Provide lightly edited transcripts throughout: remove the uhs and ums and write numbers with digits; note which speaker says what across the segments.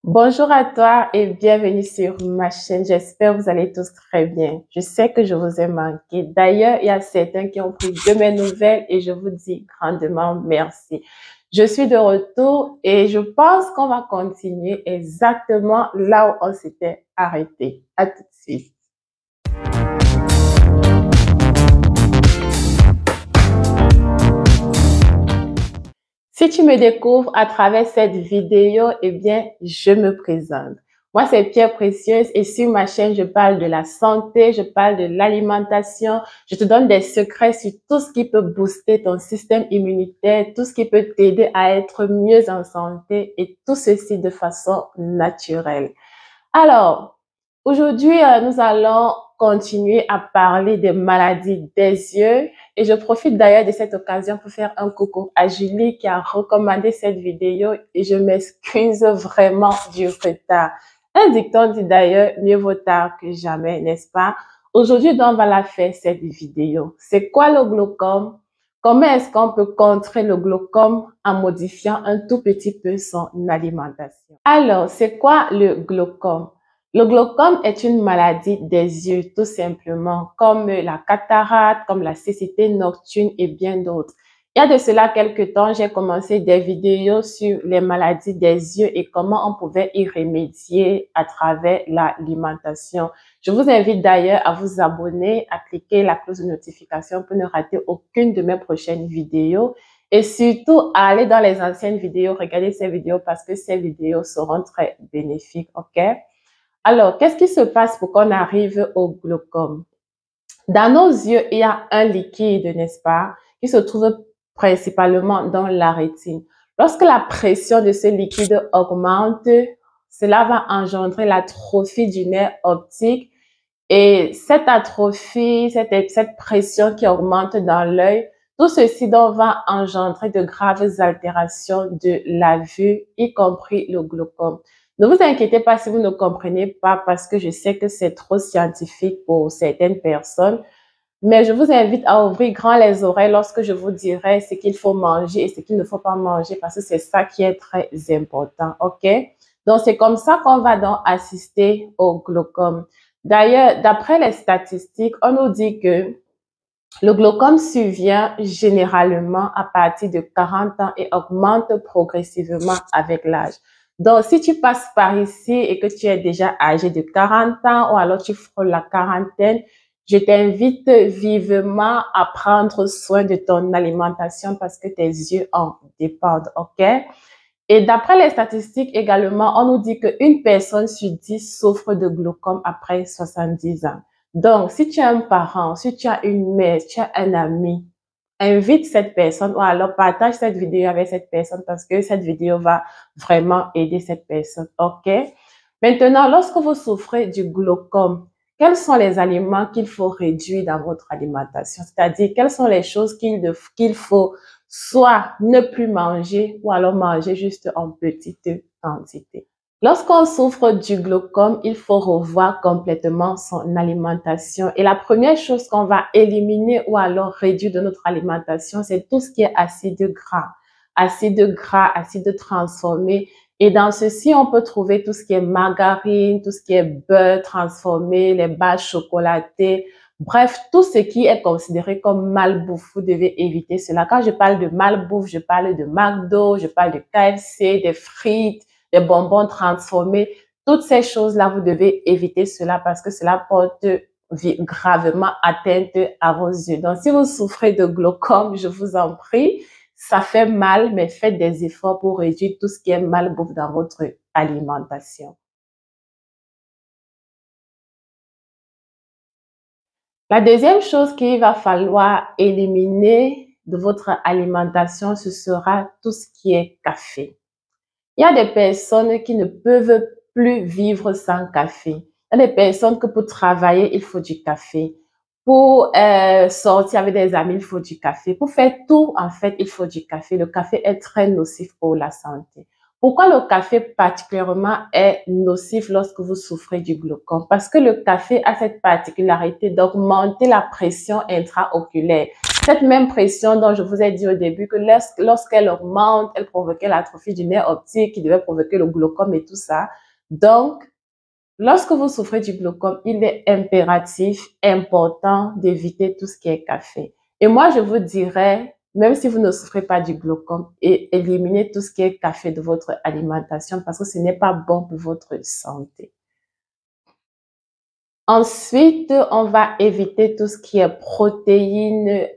Speaker 1: Bonjour à toi et bienvenue sur ma chaîne. J'espère que vous allez tous très bien. Je sais que je vous ai manqué. D'ailleurs, il y a certains qui ont pris de mes nouvelles et je vous dis grandement merci. Je suis de retour et je pense qu'on va continuer exactement là où on s'était arrêté. À tout de suite. Si tu me découvres à travers cette vidéo, eh bien, je me présente. Moi, c'est Pierre Précieuse et sur ma chaîne, je parle de la santé, je parle de l'alimentation, je te donne des secrets sur tout ce qui peut booster ton système immunitaire, tout ce qui peut t'aider à être mieux en santé et tout ceci de façon naturelle. Alors, aujourd'hui, nous allons continuer à parler des maladies des yeux et je profite d'ailleurs de cette occasion pour faire un coucou à Julie qui a recommandé cette vidéo et je m'excuse vraiment du retard. Un dicton dit d'ailleurs mieux vaut tard que jamais, n'est-ce pas? Aujourd'hui, donc, on va la faire cette vidéo. C'est quoi le glaucome? Comment est-ce qu'on peut contrer le glaucome en modifiant un tout petit peu son alimentation? Alors, c'est quoi le glaucome? Le glaucome est une maladie des yeux, tout simplement, comme la cataracte, comme la cécité nocturne et bien d'autres. Il y a de cela quelques temps, j'ai commencé des vidéos sur les maladies des yeux et comment on pouvait y remédier à travers l'alimentation. Je vous invite d'ailleurs à vous abonner, à cliquer la cloche de notification pour ne rater aucune de mes prochaines vidéos. Et surtout, à aller dans les anciennes vidéos, regarder ces vidéos parce que ces vidéos seront très bénéfiques, ok? Alors, qu'est-ce qui se passe pour qu'on arrive au glaucome? Dans nos yeux, il y a un liquide, n'est-ce pas, qui se trouve principalement dans la rétine. Lorsque la pression de ce liquide augmente, cela va engendrer l'atrophie du nerf optique et cette atrophie, cette pression qui augmente dans l'œil, tout ceci donc va engendrer de graves altérations de la vue, y compris le glaucome. Ne vous inquiétez pas si vous ne comprenez pas parce que je sais que c'est trop scientifique pour certaines personnes, mais je vous invite à ouvrir grand les oreilles lorsque je vous dirai ce qu'il faut manger et ce qu'il ne faut pas manger parce que c'est ça qui est très important, ok? Donc, c'est comme ça qu'on va donc assister au glaucome. D'ailleurs, d'après les statistiques, on nous dit que le glaucome survient généralement à partir de 40 ans et augmente progressivement avec l'âge. Donc, si tu passes par ici et que tu es déjà âgé de 40 ans ou alors tu frôles la quarantaine, je t'invite vivement à prendre soin de ton alimentation parce que tes yeux en dépendent, ok? Et d'après les statistiques également, on nous dit qu'une personne sur 10 souffre de glaucome après 70 ans. Donc, si tu as un parent, si tu as une mère, si tu as un ami, invite cette personne ou alors partage cette vidéo avec cette personne parce que cette vidéo va vraiment aider cette personne. OK? Maintenant, lorsque vous souffrez du glaucome, quels sont les aliments qu'il faut réduire dans votre alimentation? C'est-à-dire, quelles sont les choses qu'il faut soit ne plus manger ou alors manger juste en petite quantité. Lorsqu'on souffre du glaucome, il faut revoir complètement son alimentation. Et la première chose qu'on va éliminer ou alors réduire de notre alimentation, c'est tout ce qui est acide gras. Acide gras, acide transformé. Et dans ceci, on peut trouver tout ce qui est margarine, tout ce qui est beurre transformé, les barres chocolatées. Bref, tout ce qui est considéré comme malbouffe, vous devez éviter cela. Quand je parle de malbouffe, je parle de McDo, je parle de KFC, des frites, des bonbons transformés. Toutes ces choses-là, vous devez éviter cela parce que cela porte gravement atteinte à vos yeux. Donc, si vous souffrez de glaucome, je vous en prie, ça fait mal, mais faites des efforts pour réduire tout ce qui est malbouffe dans votre alimentation. La deuxième chose qu'il va falloir éliminer de votre alimentation, ce sera tout ce qui est café. Il y a des personnes qui ne peuvent plus vivre sans café. Il y a des personnes que pour travailler, il faut du café. Pour sortir avec des amis, il faut du café. Pour faire tout, en fait, il faut du café. Le café est très nocif pour la santé. Pourquoi le café particulièrement est nocif lorsque vous souffrez du glaucome? Parce que le café a cette particularité d'augmenter la pression intraoculaire. cette même pression dont je vous ai dit au début que lorsqu'elle augmente, elle provoquait l'atrophie du nerf optique qui devait provoquer le glaucome et tout ça. Donc, lorsque vous souffrez du glaucome, il est impératif, important d'éviter tout ce qui est café. Et moi, je vous dirais, même si vous ne souffrez pas du glaucome, éliminez tout ce qui est café de votre alimentation parce que ce n'est pas bon pour votre santé. Ensuite, on va éviter tout ce qui est protéines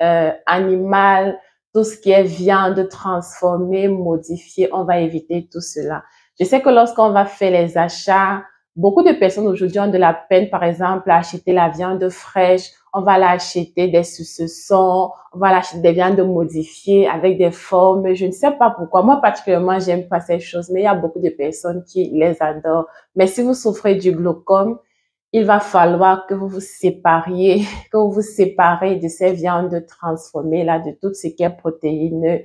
Speaker 1: animales, tout ce qui est viande transformée, modifiée. On va éviter tout cela. Je sais que lorsqu'on va faire les achats, beaucoup de personnes aujourd'hui ont de la peine, par exemple, à acheter la viande fraîche. On va l'acheter des saucissons, on va l'acheter des viandes modifiées avec des formes. Je ne sais pas pourquoi. Moi, particulièrement, j'aime pas ces choses, mais il y a beaucoup de personnes qui les adorent. Mais si vous souffrez du glaucome, il va falloir que vous vous sépariez, que vous vous séparez de ces viandes transformées là, de tout ce qui est protéines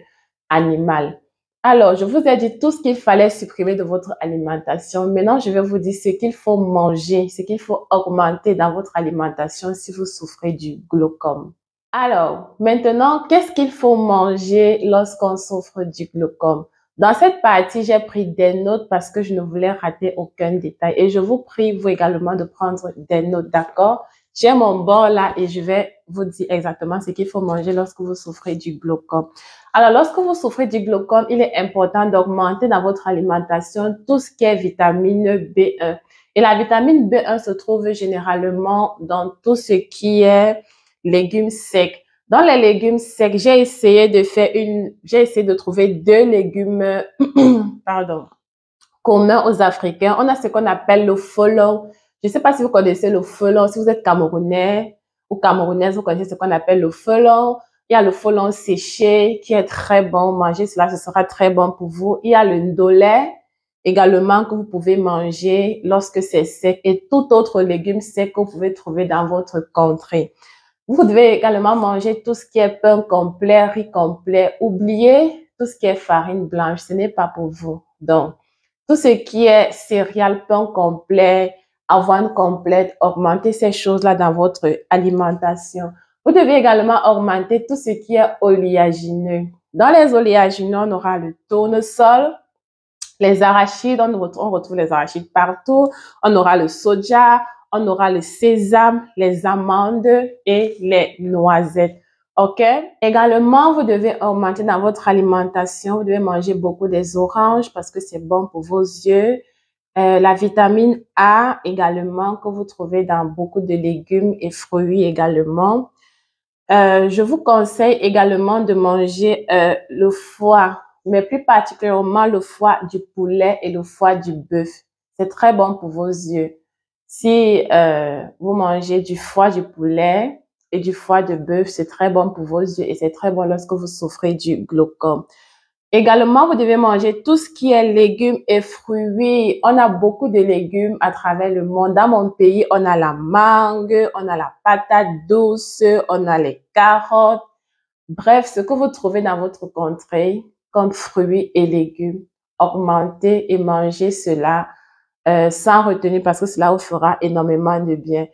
Speaker 1: animales. Alors, je vous ai dit tout ce qu'il fallait supprimer de votre alimentation. Maintenant, je vais vous dire ce qu'il faut manger, ce qu'il faut augmenter dans votre alimentation si vous souffrez du glaucome. Alors, maintenant, qu'est-ce qu'il faut manger lorsqu'on souffre du glaucome? Dans cette partie, j'ai pris des notes parce que je ne voulais rater aucun détail. Et je vous prie, vous également, de prendre des notes, d'accord? J'ai mon bord là et je vais vous dire exactement ce qu'il faut manger lorsque vous souffrez du glaucome. Alors, lorsque vous souffrez du glaucome, il est important d'augmenter dans votre alimentation tout ce qui est vitamine B1. Et la vitamine B1 se trouve généralement dans tout ce qui est légumes secs. Dans les légumes secs, j'ai essayé de trouver 2 légumes, pardon, communs aux Africains. On a ce qu'on appelle le folon. Je ne sais pas si vous connaissez le folon. Si vous êtes Camerounais ou Camerounaise, vous connaissez ce qu'on appelle le folon. Il y a le folon séché qui est très bon. Manger cela, ce sera très bon pour vous. Il y a le ndolé également que vous pouvez manger lorsque c'est sec et tout autre légume sec que vous pouvez trouver dans votre contrée. Vous devez également manger tout ce qui est pain complet, riz complet. Oubliez tout ce qui est farine blanche, ce n'est pas pour vous. Donc, tout ce qui est céréales, pain complet, avoine complète, augmentez ces choses-là dans votre alimentation. Vous devez également augmenter tout ce qui est oléagineux. Dans les oléagineux, on aura le tournesol, les arachides, on retrouve les arachides partout. On aura le soja, on aura le sésame, les amandes et les noisettes. OK? Également, vous devez augmenter dans votre alimentation. Vous devez manger beaucoup des oranges parce que c'est bon pour vos yeux. La vitamine A également que vous trouvez dans beaucoup de légumes et fruits également. Je vous conseille également de manger le foie, mais plus particulièrement le foie du poulet et le foie du bœuf. C'est très bon pour vos yeux. Si vous mangez du foie du poulet et du foie de bœuf, c'est très bon pour vos yeux et c'est très bon lorsque vous souffrez du glaucome. Également, vous devez manger tout ce qui est légumes et fruits. On a beaucoup de légumes à travers le monde. Dans mon pays, on a la mangue, on a la patate douce, on a les carottes. Bref, ce que vous trouvez dans votre contrée comme fruits et légumes, augmentez et mangez cela sans retenue parce que cela vous fera énormément de bien.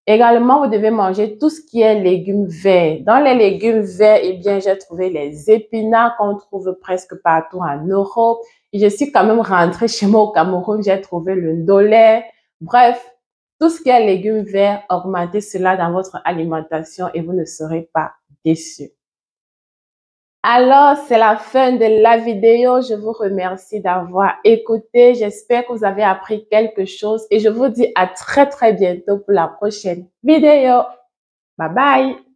Speaker 1: Également, vous devez manger tout ce qui est légumes verts. Dans les légumes verts, eh bien, j'ai trouvé les épinards qu'on trouve presque partout en Europe. Et je suis quand même rentrée chez moi au Cameroun, j'ai trouvé le ndolé. Bref, tout ce qui est légumes verts, augmentez cela dans votre alimentation et vous ne serez pas déçus. Alors, c'est la fin de la vidéo. Je vous remercie d'avoir écouté. J'espère que vous avez appris quelque chose et je vous dis à très bientôt pour la prochaine vidéo. Bye bye!